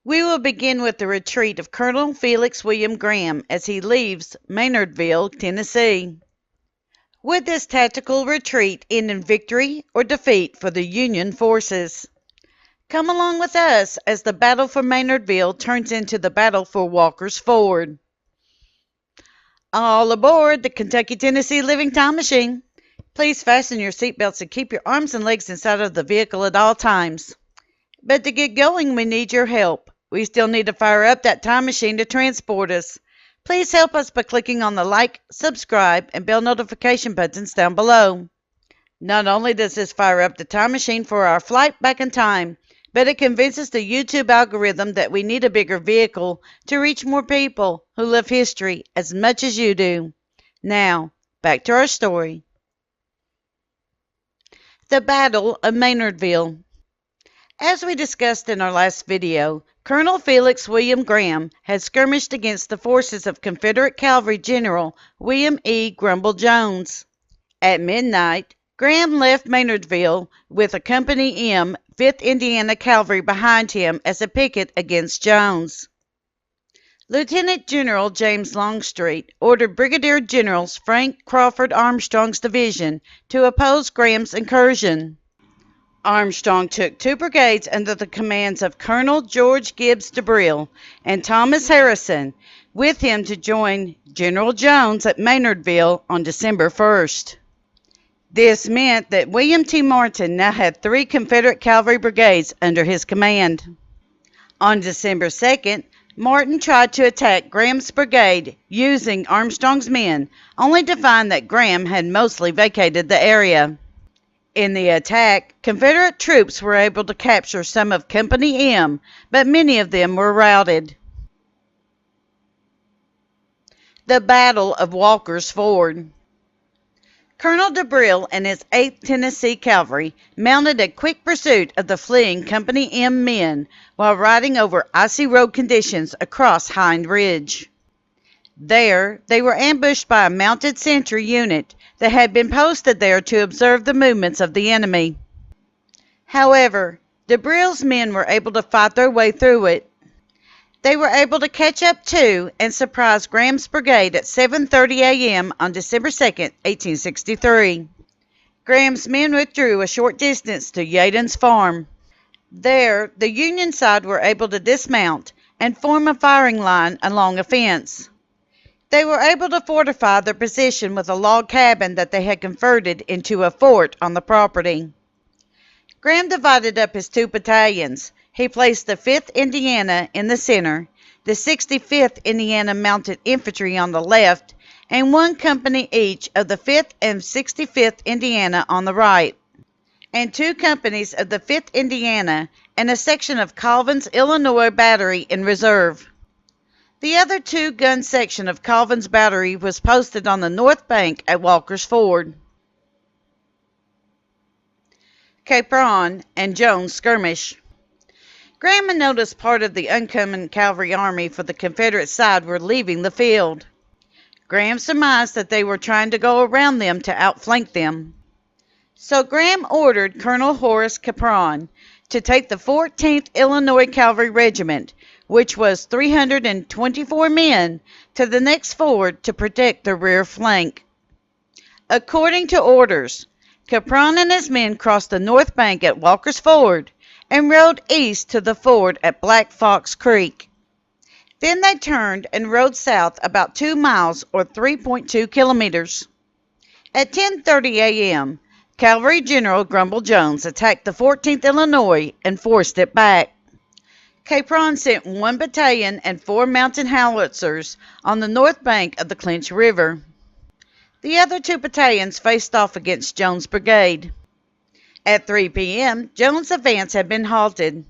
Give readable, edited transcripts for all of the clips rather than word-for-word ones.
We will begin with the retreat of Colonel Felix William Graham as he leaves Maynardville, Tennessee. Would this tactical retreat end in victory or defeat for the Union forces? Come along with us as the battle for Maynardville turns into the battle for Walker's Ford. All aboard the Kentucky-Tennessee Living Time Machine. Please fasten your seatbelts and keep your arms and legs inside of the vehicle at all times. But to get going, we need your help. We still need to fire up that time machine to transport us. Please help us by clicking on the like, subscribe, and bell notification buttons down below. Not only does this fire up the time machine for our flight back in time, but it convinces the YouTube algorithm that we need a bigger vehicle to reach more people who love history as much as you do. Now, back to our story. The Battle of Maynardville. As we discussed in our last video, Colonel Felix William Graham had skirmished against the forces of Confederate Cavalry General William E. Grumble Jones. At midnight, Graham left Maynardville with a Company M 5th Indiana Cavalry behind him as a picket against Jones. Lieutenant General James Longstreet ordered Brigadier Generals Frank Crawford Armstrong's division to oppose Graham's incursion. Armstrong took 2 brigades under the commands of Colonel George Gibbs DeBrille and Thomas Harrison with him to join General Jones at Maynardville on December 1st. This meant that William T. Martin now had 3 Confederate cavalry brigades under his command. On December 2nd, Martin tried to attack Graham's brigade using Armstrong's men, only to find that Graham had mostly vacated the area. In the attack, Confederate troops were able to capture some of Company M, but many of them were routed. The Battle of Walker's Ford. Colonel DeBrille and his 8th Tennessee Cavalry mounted a quick pursuit of the fleeing Company M men while riding over icy road conditions across Hind Ridge. There, they were ambushed by a mounted sentry unit that had been posted there to observe the movements of the enemy. However, DeBrille's men were able to fight their way through it. They were able to catch up to and surprise Graham's brigade at 7:30 a.m. on December 2, 1863. Graham's men withdrew a short distance to Yaden's farm. There, the Union side were able to dismount and form a firing line along a fence. They were able to fortify their position with a log cabin that they had converted into a fort on the property. Graham divided up his 2 battalions. He placed the 5th Indiana in the center, the 65th Indiana Mounted Infantry on the left, and 1 company each of the 5th and 65th Indiana on the right, and 2 companies of the 5th Indiana and a section of Colvin's Illinois Battery in reserve. The other 2-gun section of Colvin's battery was posted on the north bank at Walker's Ford. Capron and Jones Skirmish. Graham had noticed part of the oncoming cavalry army for the Confederate side were leaving the field. Graham surmised that they were trying to go around them to outflank them. So Graham ordered Colonel Horace Capron to take the 14th Illinois Cavalry Regiment, which was 324 men, to the next ford to protect the rear flank. According to orders, Capron and his men crossed the north bank at Walker's Ford and rode east to the ford at Black Fox Creek. Then they turned and rode south about 2 miles or 3.2 kilometers. At 10:30 a.m., Cavalry General Grumble Jones attacked the 14th Illinois and forced it back. Capron sent 1 battalion and 4 mountain howitzers on the north bank of the Clinch River. The other 2 battalions faced off against Jones' brigade. At 3 p.m., Jones' advance had been halted.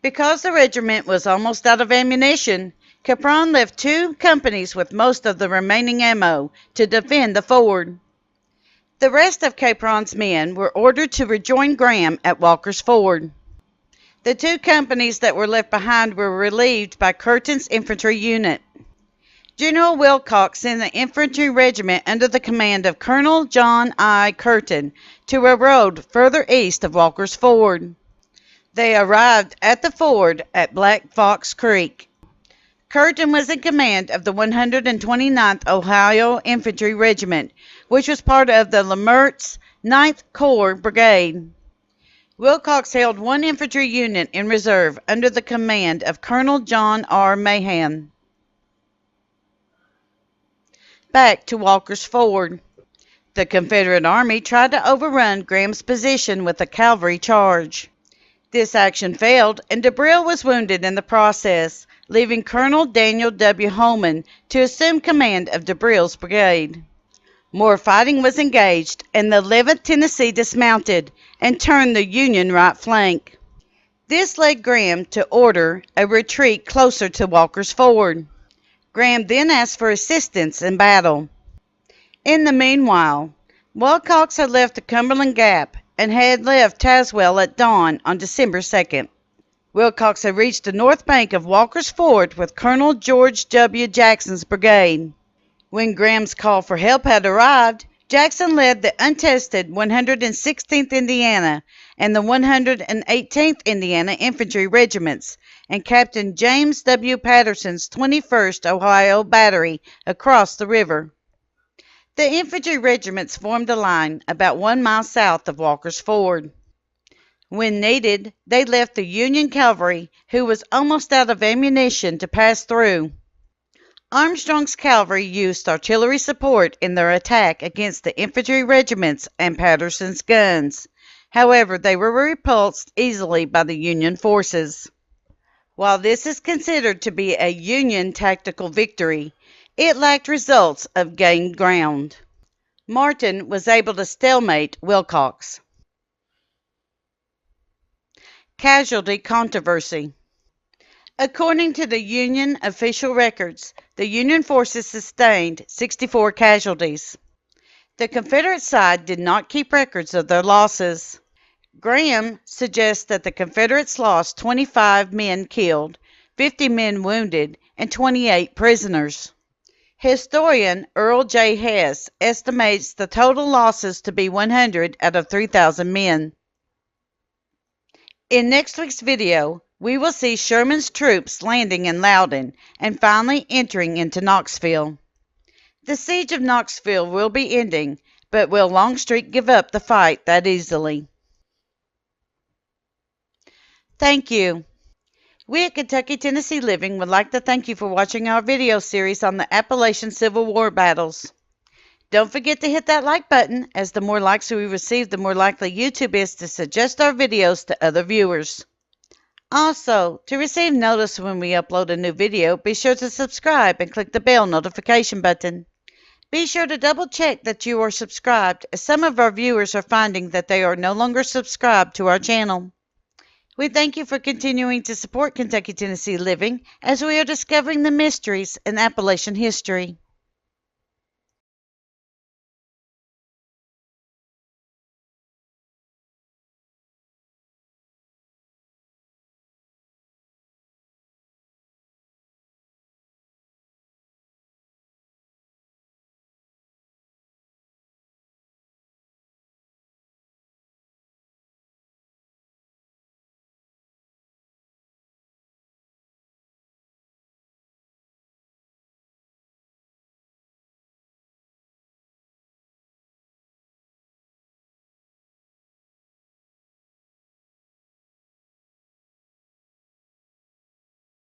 Because the regiment was almost out of ammunition, Capron left 2 companies with most of the remaining ammo to defend the ford. The rest of Capron's men were ordered to rejoin Graham at Walker's Ford. The 2 companies that were left behind were relieved by Curtin's infantry unit. General Wilcox sent the infantry regiment under the command of Colonel John I. Curtin to a road further east of Walker's Ford. They arrived at the ford at Black Fox Creek. Curtin was in command of the 129th Ohio Infantry Regiment, which was part of the Lemert's 9th Corps Brigade. Wilcox held one infantry unit in reserve under the command of Colonel John R. Mahan. Back to Walker's Ford. The Confederate Army tried to overrun Graham's position with a cavalry charge. This action failed, and DeBrille was wounded in the process, leaving Colonel Daniel W. Holman to assume command of DeBrille's brigade. More fighting was engaged, and the 11th Tennessee dismounted and turned the Union right flank. This led Graham to order a retreat closer to Walker's Ford. Graham then asked for assistance in battle. In the meanwhile, Wilcox had left the Cumberland Gap and had left Tazewell at dawn on December 2nd. Wilcox had reached the north bank of Walker's Ford with Colonel George W. Jackson's brigade. When Graham's call for help had arrived, Jackson led the untested 116th Indiana and the 118th Indiana Infantry Regiments and Captain James W. Patterson's 21st Ohio Battery across the river. The infantry regiments formed a line about 1 mile south of Walker's Ford. When needed, they left the Union cavalry, who was almost out of ammunition, to pass through. Armstrong's cavalry used artillery support in their attack against the infantry regiments and Patterson's guns. However, they were repulsed easily by the Union forces. While this is considered to be a Union tactical victory, it lacked results of gained ground. Martin was able to stalemate Wilcox. Caualty Controversy. According to the Union official records, the Union forces sustained 64 casualties. The Confederate side did not keep records of their losses. Graham suggests that the Confederates lost 25 men killed, 50 men wounded, and 28 prisoners. Historian Earl J. Hess estimates the total losses to be 100 out of 3,000 men. In next week's video, we will see Sherman's troops landing in Loudon and finally entering into Knoxville. The Siege of Knoxville will be ending, but will Longstreet give up the fight that easily? Thank you. We at Kentucky Tennessee Living would like to thank you for watching our video series on the Appalachian Civil War battles. Don't forget to hit that like button, as the more likes we receive, the more likely YouTube is to suggest our videos to other viewers. Also, to receive notice when we upload a new video, be sure to subscribe and click the bell notification button. Be sure to double check that you are subscribed, as some of our viewers are finding that they are no longer subscribed to our channel. We thank you for continuing to support Kentucky Tennessee Living as we are discovering the mysteries in Appalachian history.